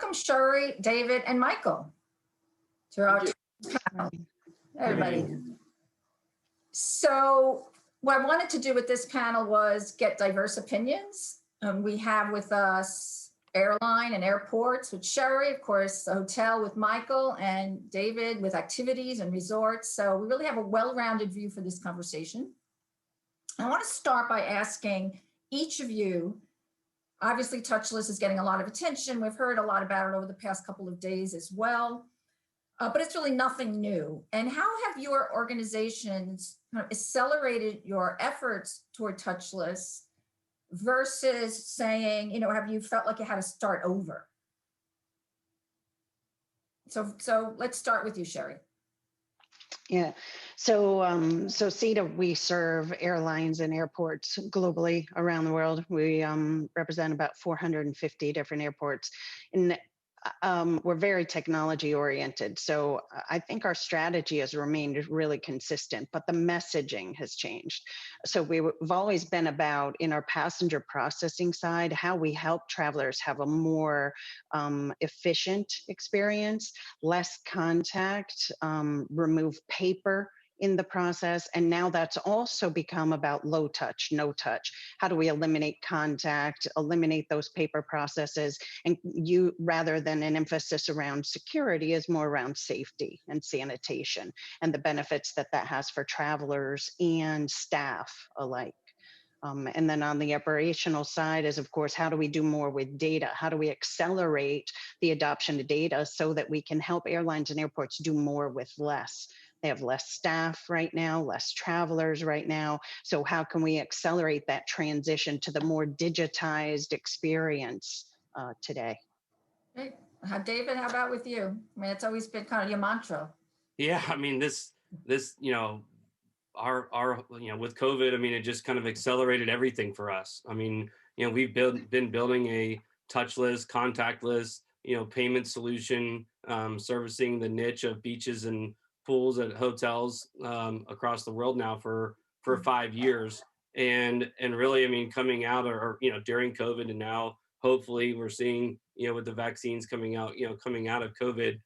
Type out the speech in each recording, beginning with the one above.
welcome Shari, David, and Michael to our panel. Everybody. So what I wanted to do with this panel was get diverse opinions. We have with us airline and airports with Shari, of course, a hotel with Michael, and David with activities and resorts. So we really have a well-rounded view for this conversation. I want to start by asking each of you, obviously touchless is getting a lot of attention. We've heard a lot about it over the past couple of days as well, but it's really nothing new. And how have your organizations accelerated your efforts toward touchless versus saying, have you felt like you had to start over? So let's start with you, Shari. Yeah, so SITA, we serve airlines and airports globally around the world. We represent about 450 different airports, and we're very technology oriented. So I think our strategy has remained really consistent, but the messaging has changed. So we've always been about, in our passenger processing side, how we help travelers have a more efficient experience, less contact, remove paper in the process. And now that's also become about low touch, no touch. How do we eliminate contact, eliminate those paper processes? And you, rather than an emphasis around security, is more around safety and sanitation and the benefits that that has for travelers and staff alike. And then on the operational side is, of course, how do we do more with data? How do we accelerate the adoption of data so that we can help airlines and airports do more with less? They have less staff right now, less travelers right now. So how can we accelerate that transition to the more digitized experience today? Great. David, how about with you? I mean, it's always been kind of your mantra. Yeah, I mean, this our with COVID, I mean, it just kind of accelerated everything for us. I mean, we've been building a touchless, contactless, payment solution, servicing the niche of beaches and pools at hotels across the world now for 5 years. And really, I mean, coming out or during COVID, and now hopefully we're seeing, with the vaccines coming out of COVID,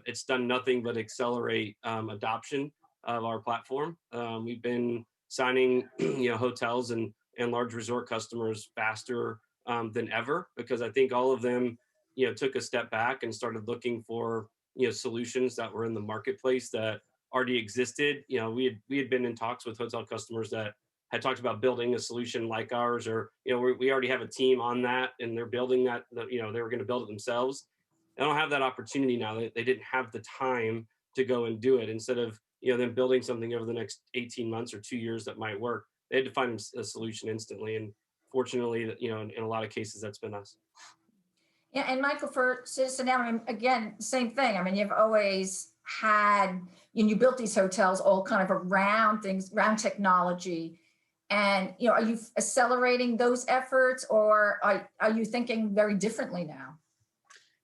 it's done nothing but accelerate adoption of our platform. We've been signing, hotels and large resort customers faster than ever, because I think all of them, took a step back and started looking for, solutions that were in the marketplace that already existed. We had been in talks with hotel customers that had talked about building a solution like ours, or, we already have a team on that and they're building that, they were going to build it themselves. They don't have that opportunity now. They didn't have the time to go and do it. Instead of, them building something over the next 18 months or 2 years that might work, they had to find a solution instantly. And fortunately, in a lot of cases, that's been us. Yeah, and Michael, for citizenM, I mean, again, same thing. I mean, you've always had, you built these hotels all kind of around technology. And, are you accelerating those efforts, or are you thinking very differently now?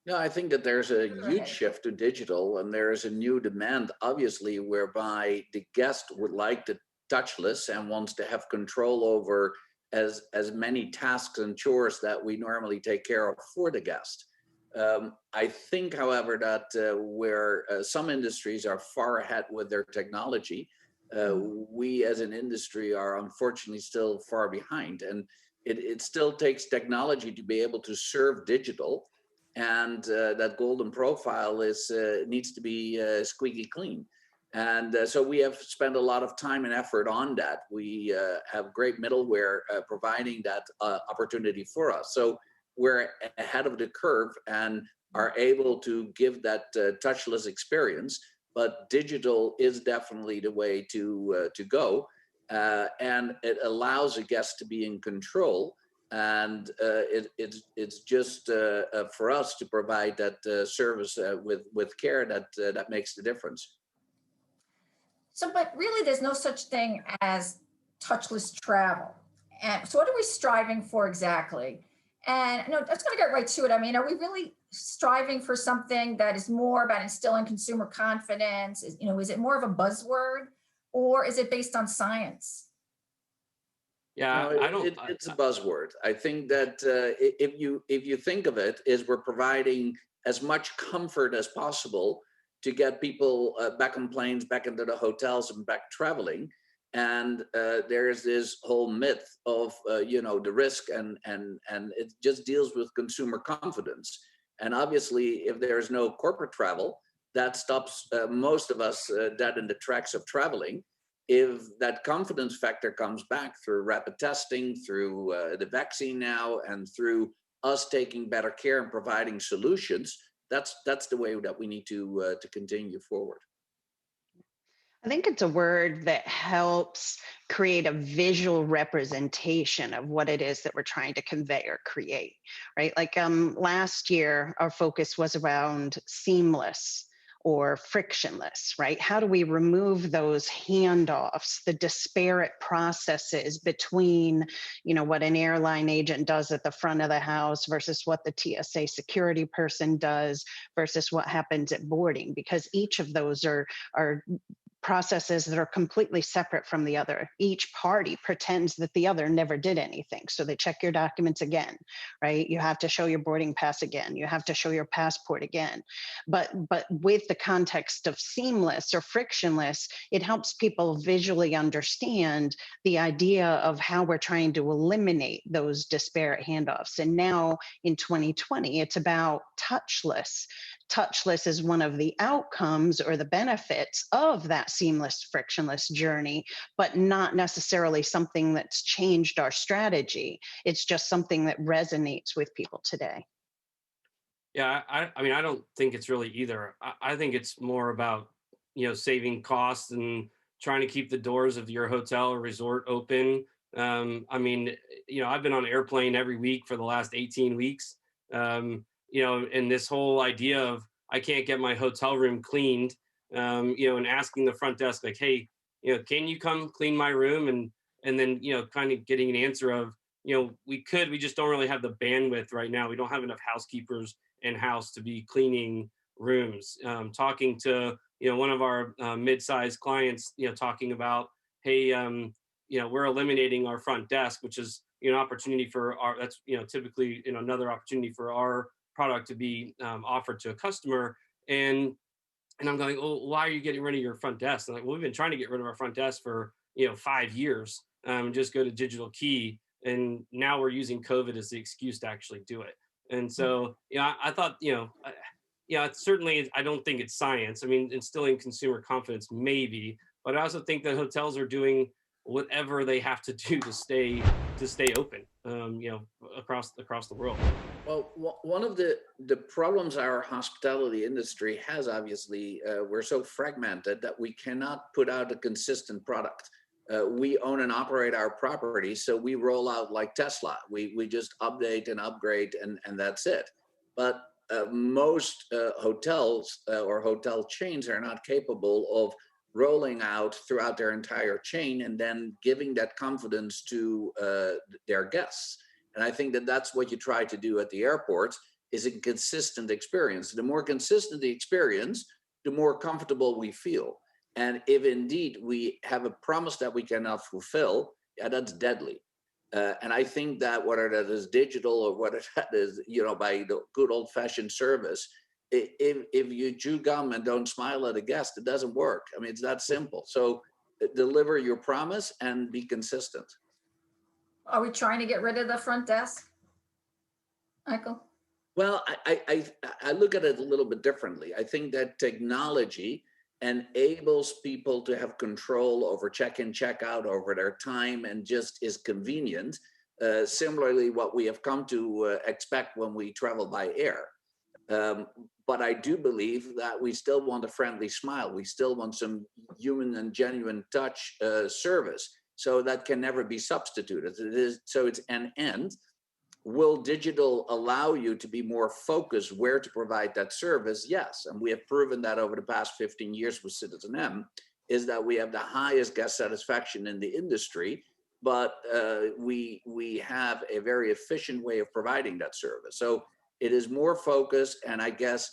No, I think that there's a huge shift to digital, and there is a new demand, obviously, whereby the guest would like the touchless and wants to have control over as many tasks and chores that we normally take care of for the guest. I think, however, that where some industries are far ahead with their technology, we as an industry are unfortunately still far behind. And it still takes technology to be able to serve digital. And that golden profile needs to be squeaky clean. And so we have spent a lot of time and effort on that. We have great middleware providing that opportunity for us. So we're ahead of the curve and are able to give that touchless experience. But digital is definitely the way to go. And it allows a guest to be in control. And it's just for us to provide that service with care that makes the difference. So, but really, there's no such thing as touchless travel. And so, what are we striving for exactly? And no, I'm just going to get right to it. I mean, are we really striving for something that is more about instilling consumer confidence? Is it more of a buzzword, or is it based on science? Yeah, No, I don't. it's a buzzword. I think that if you think of it, is we're providing as much comfort as possible to get people back on planes, back into the hotels, and back traveling. And there's this whole myth of the risk, and it just deals with consumer confidence. And obviously, if there is no corporate travel, that stops most of us dead in the tracks of traveling. If that confidence factor comes back through rapid testing, through the vaccine now, and through us taking better care and providing solutions, that's the way that we need to continue forward. I think it's a word that helps create a visual representation of what it is that we're trying to convey or create, right? Like last year, our focus was around seamless or frictionless, right? How do we remove those handoffs, the disparate processes between, what an airline agent does at the front of the house versus what the TSA security person does versus what happens at boarding, because each of those are processes that are completely separate from the other. Each party pretends that the other never did anything. So they check your documents again, right? You have to show your boarding pass again. You have to show your passport again. But with the context of seamless or frictionless, it helps people visually understand the idea of how we're trying to eliminate those disparate handoffs. And now in 2020, it's about touchless. Touchless is one of the outcomes or the benefits of that seamless, frictionless journey, but not necessarily something that's changed our strategy. It's just something that resonates with people today. Yeah, I mean, I don't think it's really either. I think it's more about, saving costs and trying to keep the doors of your hotel or resort open. I mean, I've been on an airplane every week for the last 18 weeks. And this whole idea of I can't get my hotel room cleaned, and asking the front desk like, hey, can you come clean my room? And then, kind of getting an answer of, we just don't really have the bandwidth right now. We don't have enough housekeepers in house to be cleaning rooms. Talking to, one of our mid-sized clients, talking about, hey, we're eliminating our front desk, which is, an opportunity for that's, typically, another opportunity for our product to be offered to a customer. And I'm going, oh, why are you getting rid of your front desk? And like, well, we've been trying to get rid of our front desk for 5 years. Just go to digital key, and now we're using COVID as the excuse to actually do it. And so I thought it's certainly, I don't think it's science. I mean, instilling consumer confidence maybe, but I also think that hotels are doing whatever they have to do to stay open, across the world. Well, one of the problems our hospitality industry has, obviously, we're so fragmented that we cannot put out a consistent product. We own and operate our property, so we roll out like Tesla. We just update and upgrade, and that's it. But most hotels or hotel chains are not capable of rolling out throughout their entire chain and then giving that confidence to their guests. And I think that that's what you try to do at the airports, is a consistent experience. The more consistent the experience, the more comfortable we feel. And if indeed we have a promise that we cannot fulfill, that's deadly. And I think that whether that is digital or whether that is, by the good old fashioned service, if you chew gum and don't smile at a guest, it doesn't work. I mean, it's that simple. So deliver your promise and be consistent. Are we trying to get rid of the front desk, Michael? Well, I look at it a little bit differently. I think that technology enables people to have control over check-in, check-out, over their time, and just is convenient. Similarly, what we have come to expect when we travel by air. But I do believe that we still want a friendly smile. We still want some human and genuine touch service. So that can never be substituted. So it's an end. Will digital allow you to be more focused where to provide that service? Yes. And we have proven that over the past 15 years with citizenM, is that we have the highest guest satisfaction in the industry, but we have a very efficient way of providing that service. So it is more focused and I guess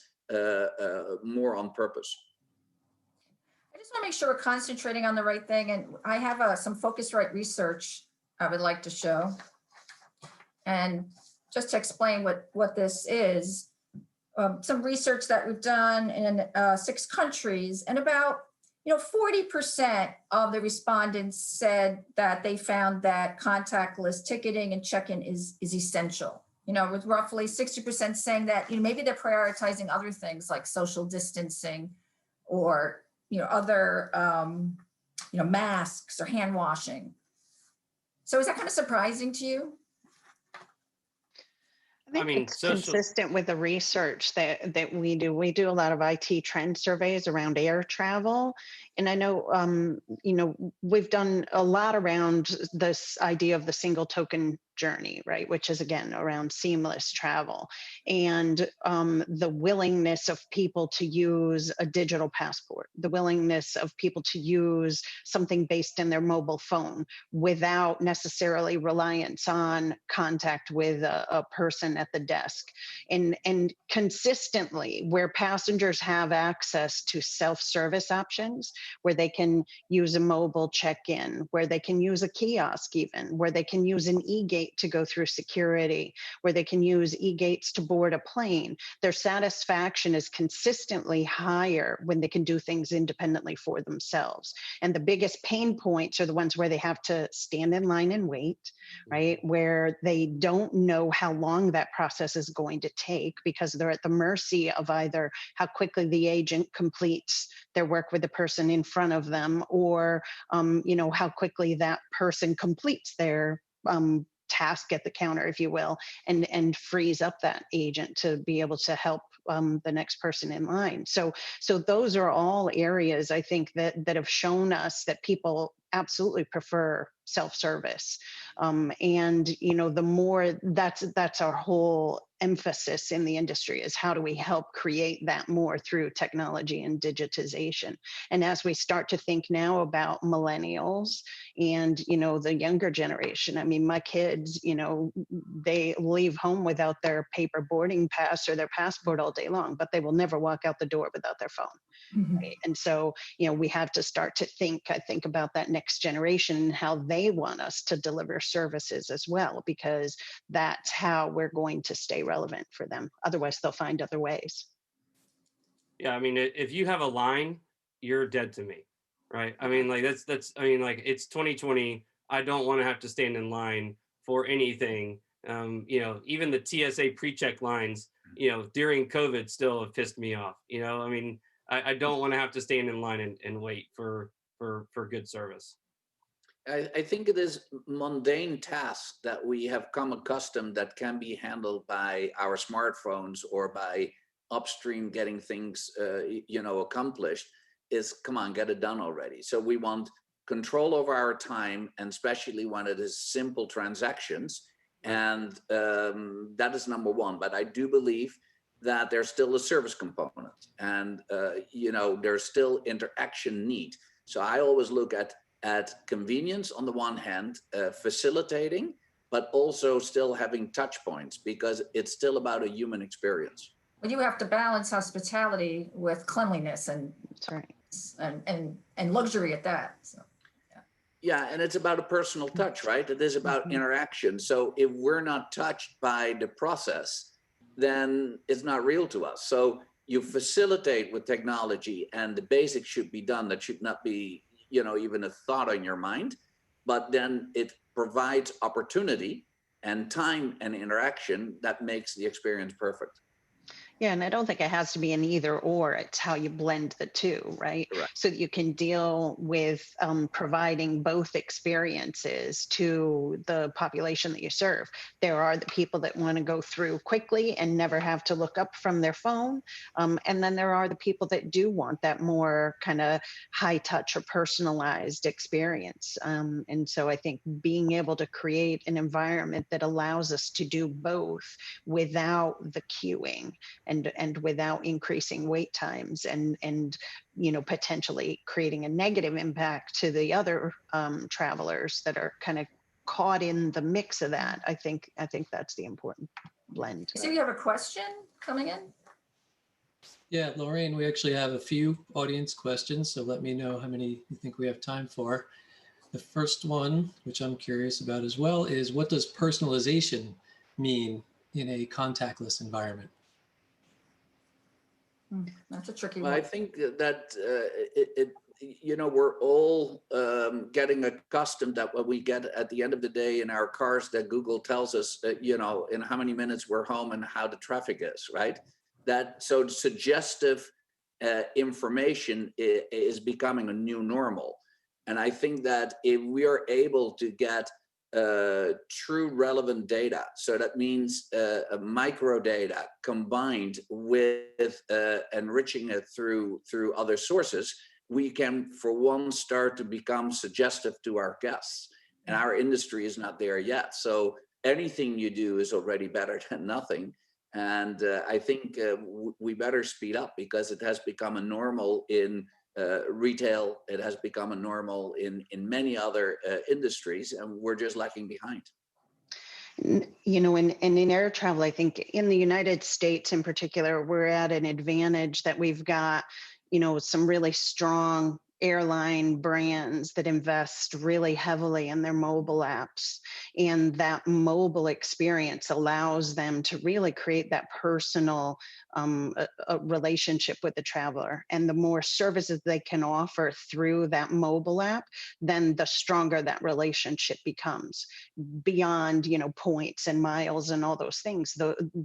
more on purpose. I just want to make sure we're concentrating on the right thing. And I have some Phocuswright research I would like to show. And just to explain what this is, some research that we've done in 6 countries, and about 40% of the respondents said that they found that contactless ticketing and check-in is essential. With roughly 60% saying that maybe they're prioritizing other things like social distancing or other masks or hand washing. So is that kind of surprising to you? I think it's consistent with the research that we do. We do a lot of IT trend surveys around air travel. And I know, we've done a lot around this idea of the single token journey, right? Which is, again, around seamless travel and the willingness of people to use a digital passport, the willingness of people to use something based in their mobile phone without necessarily reliance on contact with a person at the desk. And consistently, where passengers have access to self-service options, where they can use a mobile check-in, where they can use a kiosk even, where they can use an e-gate to go through security, where they can use e-gates to board a plane, their satisfaction is consistently higher when they can do things independently for themselves. And the biggest pain points are the ones where they have to stand in line and wait, right? Where they don't know how long that process is going to take because they're at the mercy of either how quickly the agent completes their work with the person in front of them or, how quickly that person completes their task at the counter, if you will, and frees up that agent to be able to help the next person in line. So those are all areas I think that have shown us that people absolutely prefer self-service. And the more that's our whole emphasis in the industry is how do we help create that more through technology and digitization. And as we start to think now about millennials and, the younger generation, I mean, my kids, they leave home without their paper boarding pass or their passport all day long, but they will never walk out the door without their phone. Mm-hmm. Right? And so, we have to start to think about that next generation and how they want us to deliver services as well, because that's how we're going to stay relevant for them. Otherwise, they'll find other ways. Yeah, I mean, if you have a line, you're dead to me, right? I mean, like that's. I mean, like it's 2020. I don't want to have to stand in line for anything. Even the TSA pre-check lines, during COVID still have pissed me off. I mean, I don't want to have to stand in line and wait for good service. I think it is mundane tasks that we have come accustomed that can be handled by our smartphones or by upstream getting things, accomplished is, come on, get it done already. So we want control over our time, and especially when it is simple transactions. And that is number one. But I do believe that there's still a service component and, there's still interaction need. So I always look at convenience on the one hand, facilitating, but also still having touch points because it's still about a human experience. Well, you have to balance hospitality with cleanliness and That's right. and luxury at that. So. Yeah, and it's about a personal touch, right? It is about interaction. So if we're not touched by the process, then it's not real to us. So you facilitate with technology and the basics should be done. That should not be, even a thought on your mind, but then it provides opportunity and time and interaction that makes the experience perfect. Yeah, and I don't think it has to be an either or. It's how you blend the two, right? Correct. So that you can deal with providing both experiences to the population that you serve. There are the people that want to go through quickly and never have to look up from their phone. And then there are the people that do want that more kind of high touch or personalized experience. And so I think being able to create an environment that allows us to do both without the queuing and without increasing wait times and potentially creating a negative impact to the other travelers that are kind of caught in the mix of that. I think that's the important blend. So you have a question coming in? Yeah, Lorraine, we actually have a few audience questions, so let me know how many you think we have time for. The first one, which I'm curious about as well, is what does personalization mean in a contactless environment? That's a tricky Well, one. I think that we're all getting accustomed that what we get at the end of the day in our cars that Google tells us, in how many minutes we're home and how the traffic is, right? That so suggestive information is becoming a new normal. And I think that if we are able to get true relevant data, so that means micro data combined with enriching it through other sources, we can for one start to become suggestive to our guests. And our industry is not there yet. So anything you do is already better than nothing. And I think we better speed up, because it has become a normal in retail. It has become a normal in many other industries, and we're just lagging behind. And in air travel, I think in the United States in particular, we're at an advantage that we've got, some really strong airline brands that invest really heavily in their mobile apps. And that mobile experience allows them to really create that personal a relationship with the traveler. And the more services they can offer through that mobile app, then the stronger that relationship becomes, beyond points and miles and all those things.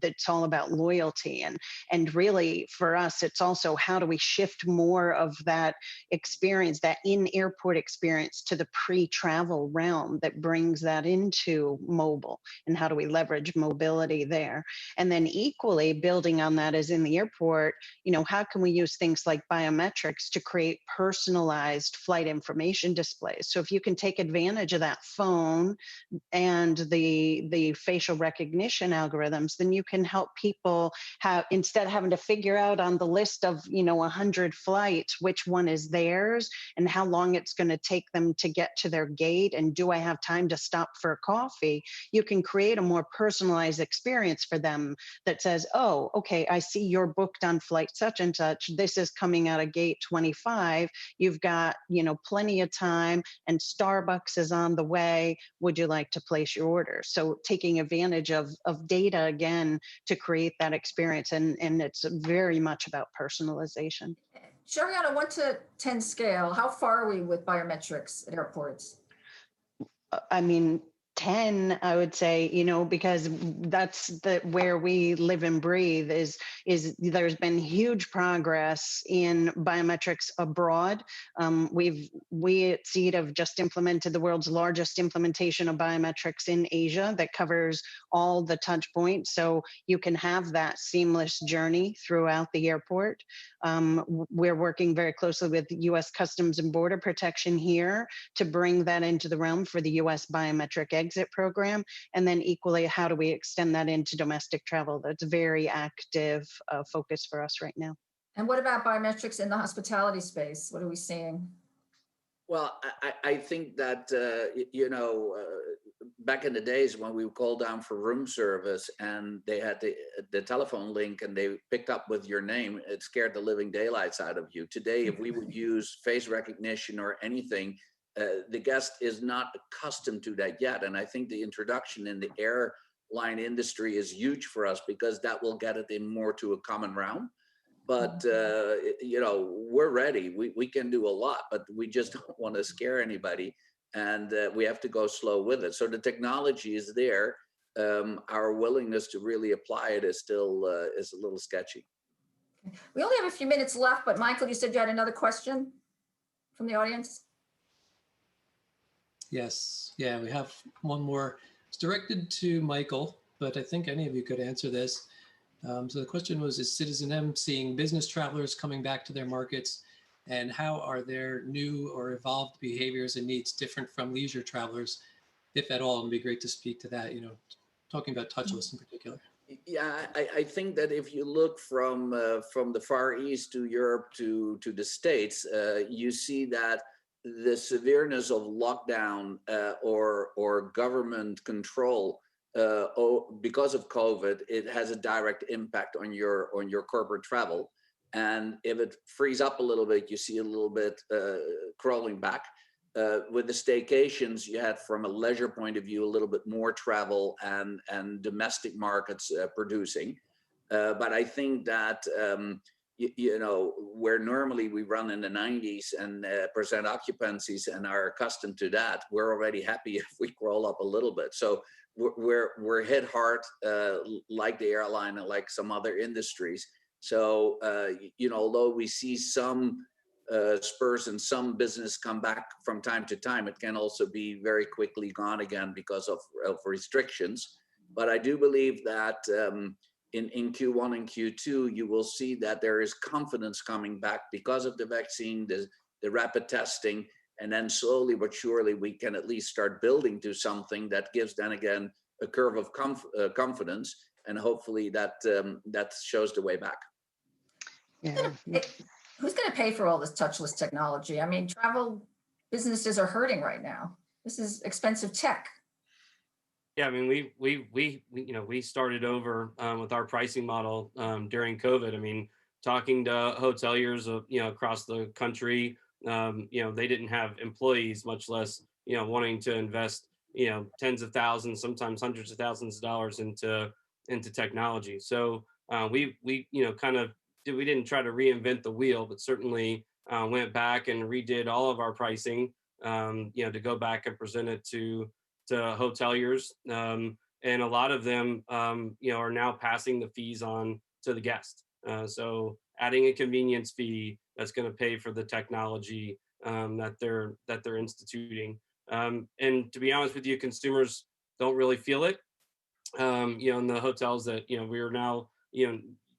It's all about loyalty, and really for us, it's also how do we shift more of that experience, that in-airport experience, to the pre-travel realm that brings that into mobile, and how do we leverage mobility there? And then equally building on that is in the airport, how can we use things like biometrics to create personalized flight information displays? So if you can take advantage of that phone and the facial recognition algorithms, then you can help people have, instead of having to figure out on the list of 100 flights which one is theirs and how long it's going to take them to get to their gate, and do I have time to stop for a coffee, you can create a more personalized experience for them that says, oh, okay, I see you're booked on flight such and such, this is coming out of gate 25, you've got plenty of time, and Starbucks is on the way, would you like to place your order? So taking advantage of data again to create that experience, and it's very much about personalization. Sherry, on a 1 to 10 scale, how far are we with biometrics at airports? I mean, 10, I would say, because that's where we live and breathe is there's been huge progress in biometrics abroad. We at SITA have just implemented the world's largest implementation of biometrics in Asia that covers all the touch points. So you can have that seamless journey throughout the airport. We're working very closely with US Customs and Border Protection here to bring that into the realm for the US biometric exit program. And then equally, how do we extend that into domestic travel? That's a very active focus for us right now. And what about biometrics in the hospitality space? What are we seeing? Well, I think that, back in the days when we would call down for room service and they had the telephone link and they picked up with your name, it scared the living daylights out of you. Today, if we would use face recognition or anything, the guest is not accustomed to that yet. And I think the introduction in the airline industry is huge for us, because that will get it in more to a common realm. But we're ready. We can do a lot, but we just don't want to scare anybody, and we have to go slow with it. So the technology is there. Our willingness to really apply it is still is a little sketchy. We only have a few minutes left, but Michael, you said you had another question from the audience. Yes, yeah, we have one more. It's directed to Michael, but I think any of you could answer this. So the question was, is citizenM seeing business travelers coming back to their markets, and how are their new or evolved behaviors and needs different from leisure travelers, if at all? It'd be great to speak to that, talking about touchless in particular. Yeah, I think that if you look from the Far East to Europe to the States, you see that the severeness of lockdown or government control because of COVID, it has a direct impact on your corporate travel. And if it frees up a little bit, you see a little bit crawling back. with the staycations, you had from a leisure point of view a little bit more travel and domestic markets producing. But I think that you know, where normally we run in the 90s and percent occupancies and are accustomed to that, we're already happy if we crawl up a little bit. So we're hit hard, like the airline and like some other industries. So you know, although we see some spurs and some business come back from time to time, it can also be very quickly gone again because of restrictions. But I do believe that in Q1 and Q2, you will see that there is confidence coming back because of the vaccine, the rapid testing, and then slowly but surely we can at least start building to something that gives then again a curve of confidence, and hopefully that that shows the way back. Yeah. Who's going to pay for all this touchless technology? I mean, travel businesses are hurting right now. This is expensive tech. Yeah, I mean, we started over with our pricing model during COVID. I mean, talking to hoteliers, across the country, they didn't have employees, much less, wanting to invest, tens of thousands, sometimes hundreds of thousands of dollars into technology. So we didn't try to reinvent the wheel, but certainly went back and redid all of our pricing, to go back and present it to hoteliers, and a lot of them are now passing the fees on to the guest, so adding a convenience fee that's going to pay for the technology that they're instituting, and to be honest with you, consumers don't really feel it, in the hotels that we are now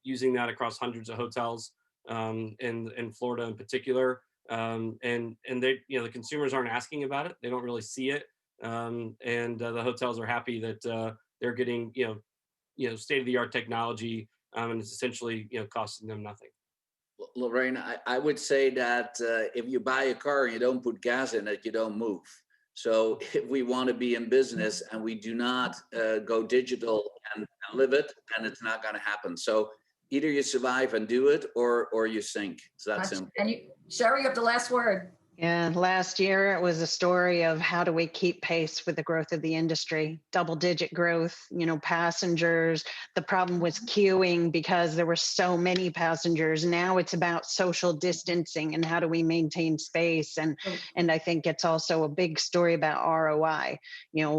using that across hundreds of hotels in Florida in particular, and they the consumers aren't asking about it, they don't really see it. And the hotels are happy that they're getting state-of-the-art technology, and it's essentially costing them nothing. Lorraine, I would say that if you buy a car and you don't put gas in it, you don't move. So if we want to be in business and we do not go digital and live it, then it's not going to happen. So either you survive and do it, or you sink. It's that simple. And Sherry, you have the last word. Yeah, last year it was a story of how do we keep pace with the growth of the industry, double-digit growth, passengers. The problem was queuing because there were so many passengers. Now it's about social distancing and how do we maintain space. And I think it's also a big story about ROI.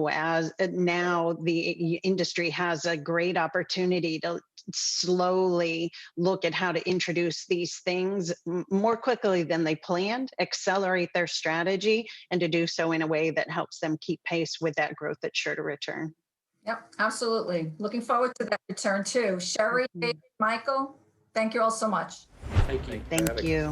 As now the industry has a great opportunity to slowly look at how to introduce these things more quickly than they planned, accelerate their strategy, and to do so in a way that helps them keep pace with that growth that's sure to return. Yep, absolutely. Looking forward to that return too. Sherry, David, Michael, thank you all so much. Thank you. Thank you.